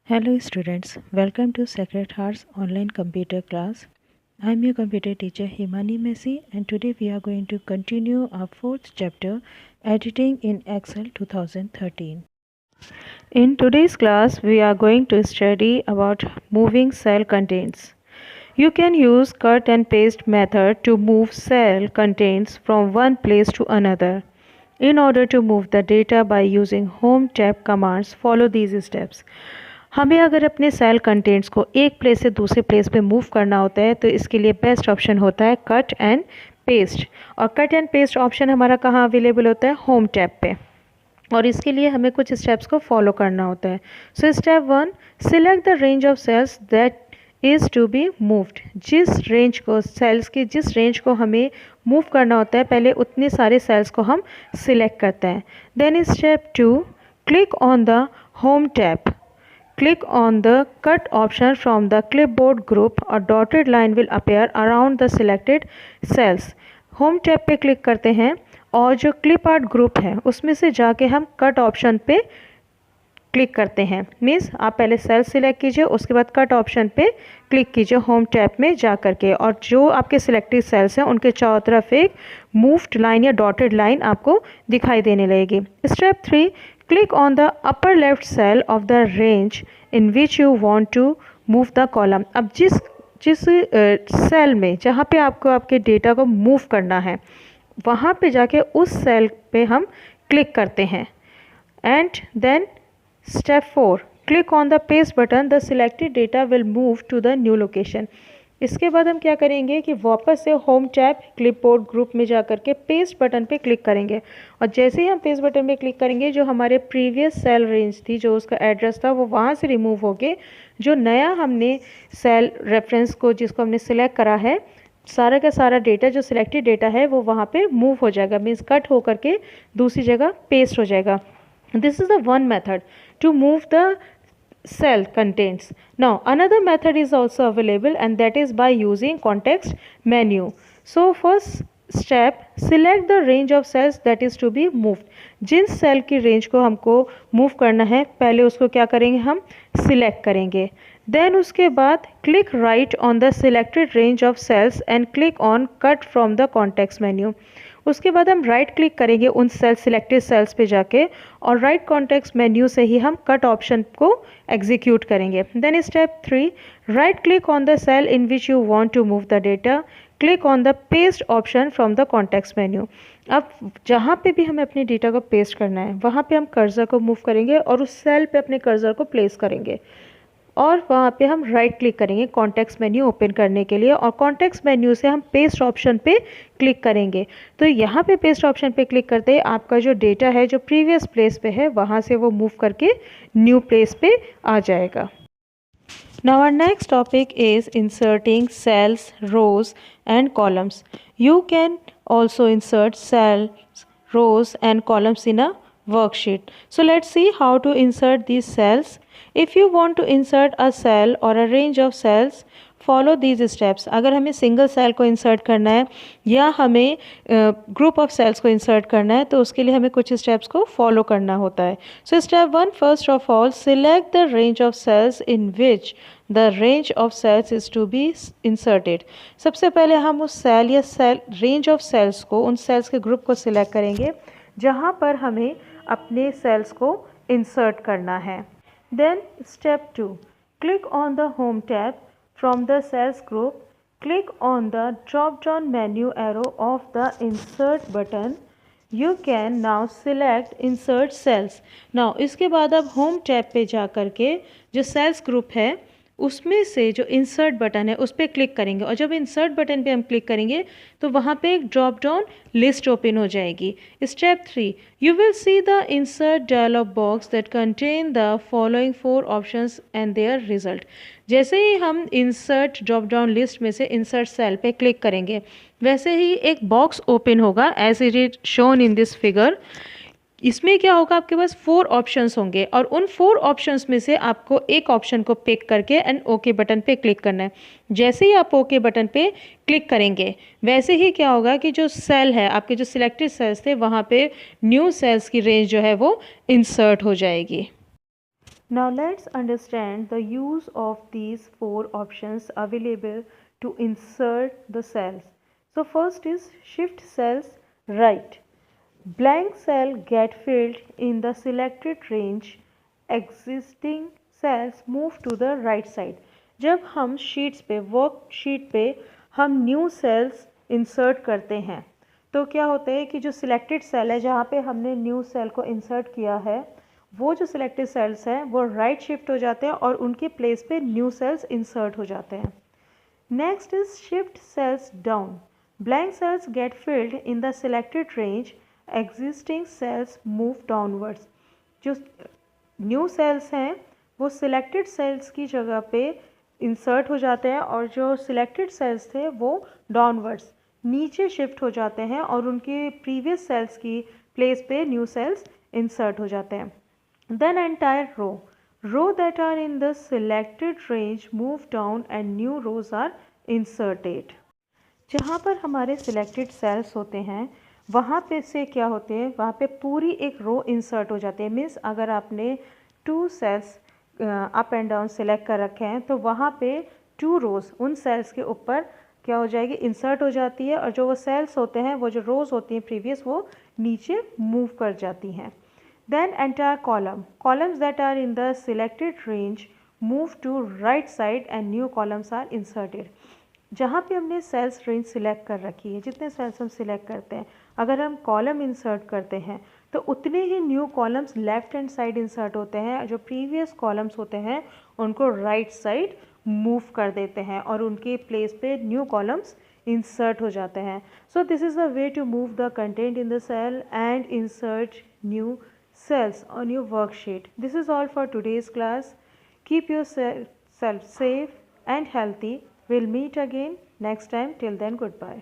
Hello students, welcome to Sacred Hearts online computer class. I am your computer teacher Himani Messi and today we are going to continue our fourth chapter, Editing in Excel 2013. In today's class we are going to study about moving cell contents. You can use cut and paste method to move cell contents from one place to another. In order to move the data by using home tab commands, follow these steps. हमें अगर अपने cell contents को एक place से दूसरे place पे move करना होता है तो इसके लिए बेस्ट ऑप्शन होता है कट एंड पेस्ट। और कट एंड पेस्ट ऑप्शन हमारा कहाँ अवेलेबल होता है? होम टैब पे। और इसके लिए हमें कुछ स्टेप्स को फॉलो करना होता है। So step 1, select the range of cells that is to be moved. जिस रेंज को सेल्स की जिस रेंज को हमें मूव करना होता है पहले उतने सारे सेल्स को हम सिलेक्ट करते हैं। Then step 2, click on the home tab. Click on the cut option from the clipboard group. A dotted line will appear around the selected cells. Home tab पे क्लिक करते हैं और जो क्लिप आर्ट ग्रुप है उसमें से जाके हम कट ऑप्शन पे क्लिक करते हैं। मीन्स आप पहले सेल सिलेक्ट कीजिए, उसके बाद कट ऑप्शन पे क्लिक कीजिए होम टैब में जा करके, और जो आपके सिलेक्टेड सेल्स हैं उनके चारों तरफ एक मूव्ड लाइन या डॉटेड लाइन आपको दिखाई देने लगेगी। Step 3, click on the upper left cell of the range in which you want to move the column. अब जिस सेल में जहाँ पे आपको आपके डेटा को मूव करना है वहाँ पे जाके उस सेल पे हम क्लिक करते हैं। And then step 4, click on the paste button. The selected data will move to the new location. इसके बाद हम क्या करेंगे कि वापस से होम टैब क्लिपबोर्ड ग्रुप में जा कर के पेस्ट बटन पे क्लिक करेंगे, और जैसे ही हम पेस्ट बटन पे क्लिक करेंगे जो हमारे प्रीवियस सेल रेंज थी, जो उसका एड्रेस था, वो वहाँ से रिमूव होके जो नया हमने सेल रेफरेंस को जिसको हमने सिलेक्ट करा है, सारा का सारा डेटा जो सिलेक्टेड डेटा है वो वहाँ पे मूव हो जाएगा। मीन्स कट हो करके दूसरी जगह पेस्ट हो जाएगा। This is the one method to move the cell contents. Now another method is also available and that is by using context menu. So first step, select the range of cells that is to be moved. जिन cell की range को हमको move करना है पहले उसको क्या करेंगे, हम सिलेक्ट करेंगे। देन उसके बाद click right on the selected range of cells and click on cut from the context menu. उसके बाद हम राइट क्लिक करेंगे उन सिलेक्टेड सेल्स पे जाके और राइट कॉन्टेक्स्ट मेन्यू से ही हम कट ऑप्शन को एग्जीक्यूट करेंगे। Then step 3, right click on the cell in which you want to move the data. Click on the paste option from the context menu. अब जहाँ पे भी हमें अपने डेटा को पेस्ट करना है वहाँ पे हम कर्सर को मूव करेंगे और उस सेल पे अपने कर्सर को प्लेस करेंगे और वहाँ पे हम राइट क्लिक करेंगे कॉन्टेक्स्ट मेन्यू ओपन करने के लिए, और कॉन्टेक्स्ट मेन्यू से हम पेस्ट ऑप्शन पे क्लिक करेंगे। तो यहाँ पे पेस्ट ऑप्शन पे क्लिक करते ही आपका जो डेटा है जो प्रीवियस प्लेस पे है वहाँ से वो मूव करके न्यू प्लेस पे आ जाएगा। Now our next topic is inserting cells, rows and columns. You can also insert cells, rows and columns in a worksheet. So let's see how to insert these cells. If you want to insert a cell or a range of cells, follow these steps. अगर हमें single cell को insert करना है या हमें group of sales को insert करना है तो उसके लिए हमें कुछ स्टेप्स को फॉलो करना होता है. So step 1, first of all select the range of cells in which the range of cells is to be inserted. सबसे पहले हम उस सेल या सेल रेंज ऑफ सेल्स को, उन सेल्स के ग्रुप को सिलेक्ट करेंगे जहाँ पर हमें अपने सेल्स को इंसर्ट करना है. Then step 2, click on the home tab. From the cells group, click on the drop down menu arrow of the insert button. You can now select insert cells. Now इसके बाद अब home tab पे जा कर के जो cells group है उसमें से जो इंसर्ट बटन है उस पर क्लिक करेंगे, और जब इंसर्ट बटन पे हम क्लिक करेंगे तो वहाँ पे एक ड्रॉप डाउन लिस्ट ओपन हो जाएगी. Step 3, you will see the insert dialog box that contain the following 4 options and their result. जैसे ही हम इंसर्ट ड्रॉप डाउन लिस्ट में से इंसर्ट सेल पे क्लिक करेंगे वैसे ही एक बॉक्स ओपन होगा as it is shown in this figure. इसमें क्या होगा, आपके पास 4 ऑप्शंस होंगे और उन 4 ऑप्शंस में से आपको एक ऑप्शन को पिक करके एंड ओके बटन पे क्लिक करना है. जैसे ही आप ओके बटन पे क्लिक करेंगे वैसे ही क्या होगा कि जो सेल है, आपके जो सिलेक्टेड सेल्स थे वहाँ पे न्यू सेल्स की रेंज जो है वो इंसर्ट हो जाएगी. Now let's understand the use of these four options available to insert the cells. So first is shift cells right. Blank cell get filled in the selected range. Existing cells move to the right side. जब हम sheets पे worksheet पे हम new sales insert करते हैं तो क्या होता है कि जो सिलेक्टेड सेल है जहाँ पे हमने न्यू सेल को इंसर्ट किया है वो जो सिलेक्टेड सेल्स हैं वो राइट शिफ्ट हो जाते हैं और उनके प्लेस पे न्यू सेल्स इंसर्ट हो जाते हैं. Next is shift cells down. Blank cells get filled in the selected range. Existing cells move downwards. जो न्यू सेल्स हैं वो सिलेक्टेड सेल्स की जगह पे इंसर्ट हो जाते हैं और जो सिलेक्टेड सेल्स थे वो डाउनवर्ड्स नीचे शिफ्ट हो जाते हैं और उनके प्रीवियस सेल्स की प्लेस पे न्यू सेल्स इंसर्ट हो जाते हैं. Then entire row that are in the selected range move down and new rows are inserted. जहाँ पर हमारे selected cells होते हैं वहाँ पे से क्या होते हैं वहाँ पे पूरी एक रो इंसर्ट हो जाती है. मीन्स अगर आपने 2 cells up and down select कर रखे हैं तो वहाँ पे 2 रोज़ उन सेल्स के ऊपर क्या हो जाएगी इंसर्ट हो जाती है और जो वो सेल्स होते हैं वो जो रोज़ होती हैं प्रीवियस वो नीचे मूव कर जाती हैं. Then entire columns that are in the selected range move to right side and new columns are inserted. जहाँ पे हमने सेल्स रेंज सिलेक्ट कर रखी है जितने सेल्स हम सिलेक्ट करते हैं अगर हम कॉलम इंसर्ट करते हैं तो उतने ही new columns left hand side insert होते हैं. जो प्रीवियस कॉलम्स होते हैं उनको राइट साइड मूव कर देते हैं और उनके प्लेस पे न्यू कॉलम्स इंसर्ट हो जाते हैं. So this is the way to move the content in the cell and insert new cells on your worksheet. This is all for today's class. Keep yourself safe and healthy. We'll meet again next time. Till then, goodbye.